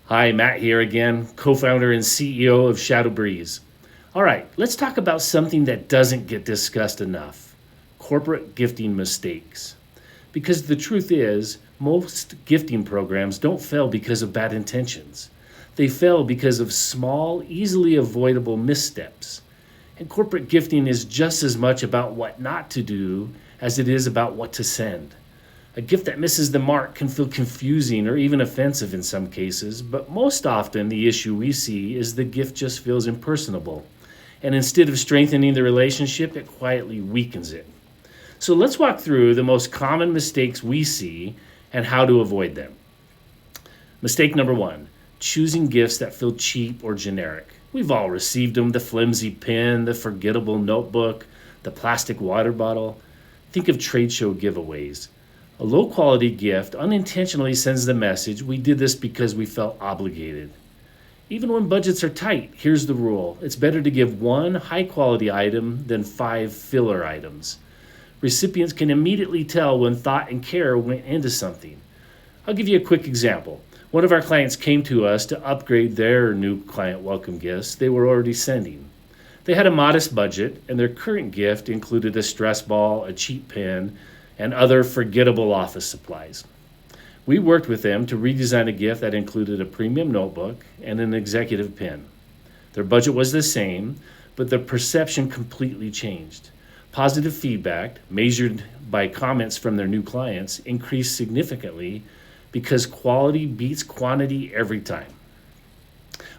Hi, Matt here again, co founder and CEO of Shadow Breeze. All right, let's talk about something that doesn't get discussed enough: corporate gifting mistakes. Because the truth is, most gifting programs don't fail because of bad intentions. They fail because of small, easily avoidable missteps. And corporate gifting is just as much about what not to do as it is about what to send. A gift that misses the mark can feel confusing or even offensive in some cases, but most often the issue we see is the gift just feels impersonable. And instead of strengthening the relationship, it quietly weakens it. So let's walk through the most common mistakes we see and how to avoid them. Mistake number one: choosing gifts that feel cheap or generic. We've all received them: the flimsy pen, the forgettable notebook, the plastic water bottle. Think of trade show giveaways. A low quality gift unintentionally sends the message we did this because we felt obligated. Even when budgets are tight, here's the rule: it's better to give one high quality item than five filler items. Recipients can immediately tell when thought and care went into something. I'll give you a quick example. One of our clients came to us to upgrade their new client welcome gifts they were already sending. They had a modest budget, and their current gift included a stress ball, a cheap pen, and other forgettable office supplies. We worked with them to redesign a gift that included a premium notebook and an executive pen. Their budget was the same, but the perception completely changed. Positive feedback, measured by comments from their new clients, increased significantly because quality beats quantity every time.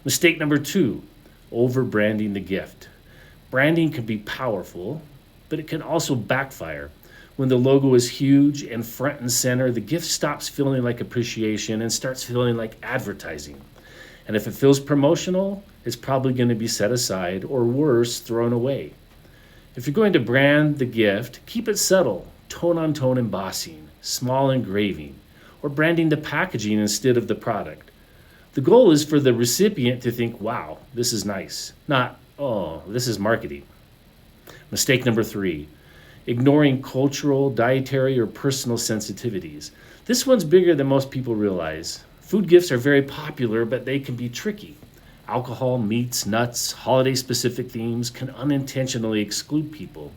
Mistake number two: over branding the gift. Branding can be powerful, but it can also backfire. When the logo is huge and front and center, the gift stops feeling like appreciation and starts feeling like advertising. And if it feels promotional, it's probably going to be set aside or worse, thrown away. If you're going to brand the gift, keep it subtle: tone on tone embossing, small engraving, or branding the packaging instead of the product. The goal is for the recipient to think, wow, this is nice, not, oh, this is marketing. Mistake number three: ignoring cultural, dietary, or personal sensitivities. This one's bigger than most people realize. Food gifts are very popular, but they can be tricky. Alcohol, meats, nuts, holiday specific themes can unintentionally exclude people.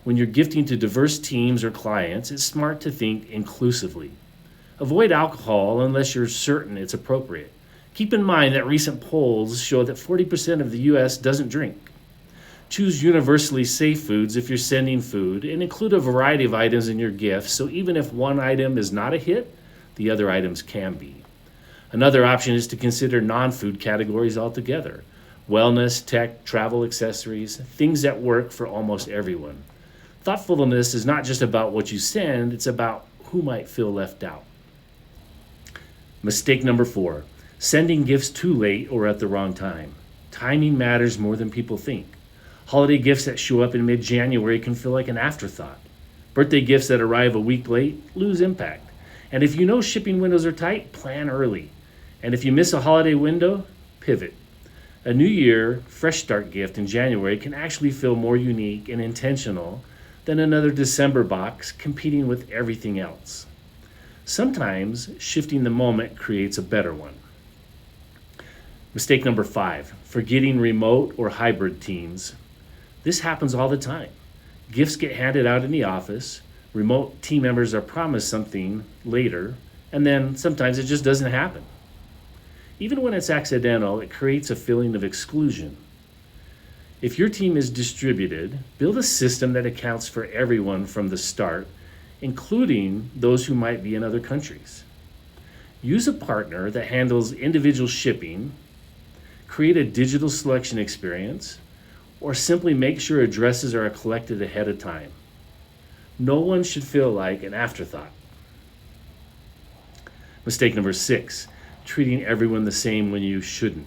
When you're gifting to diverse teams or clients, it's smart to think inclusively. Avoid alcohol unless you're certain it's appropriate. Keep in mind that recent polls show that 40% of the US doesn't drink. Choose universally safe foods if you're sending food, and include a variety of items in your gift so even if one item is not a hit, the other items can be. Another option is to consider non food categories altogether: wellness, tech, travel accessories, things that work for almost everyone. Thoughtfulness is not just about what you send, it's about who might feel left out. Mistake number four: sending gifts too late or at the wrong time. Timing matters more than people think. Holiday gifts that show up in mid January can feel like an afterthought. Birthday gifts that arrive a week late lose impact. And if you know shipping windows are tight, plan early. And if you miss a holiday window, pivot. A New Year, fresh start gift in January can actually feel more unique and intentional than another December box competing with everything else. Sometimes shifting the moment creates a better one. Mistake number five: forgetting remote or hybrid teams. This happens all the time. Gifts get handed out in the office, remote team members are promised something later, and then sometimes it just doesn't happen. Even when it's accidental, it creates a feeling of exclusion. If your team is distributed, build a system that accounts for everyone from the start, including those who might be in other countries. Use a partner that handles individual shipping, create a digital selection experience, or simply make sure addresses are collected ahead of time. No one should feel like an afterthought. Mistake number six: treating everyone the same when you shouldn't.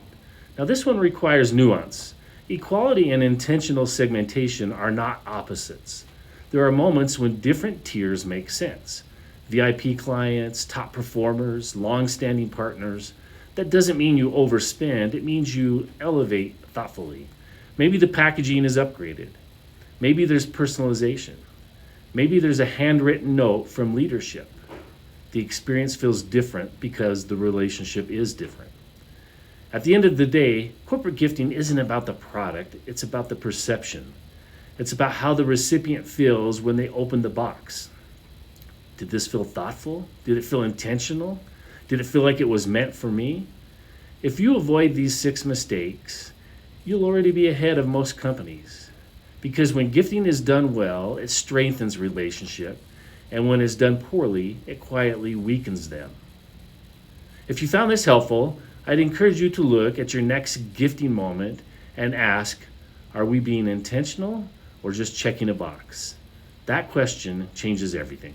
Now, this one requires nuance. Equality and intentional segmentation are not opposites. There are moments when different tiers make sense: VIP clients, top performers, long standing partners. That doesn't mean you overspend, it means you elevate thoughtfully. Maybe the packaging is upgraded. Maybe there's personalization. Maybe there's a handwritten note from leadership. The experience feels different because the relationship is different. At the end of the day, corporate gifting isn't about the product, it's about the perception. It's about how the recipient feels when they open the box. Did this feel thoughtful? Did it feel intentional? Did it feel like it was meant for me? If you avoid these 6 mistakes, you'll already be ahead of most companies. Because when gifting is done well, it strengthens relationship, and when it's done poorly, it quietly weakens them. If you found this helpful, I'd encourage you to look at your next gifting moment and ask, are we being intentional or just checking a box? That question changes everything.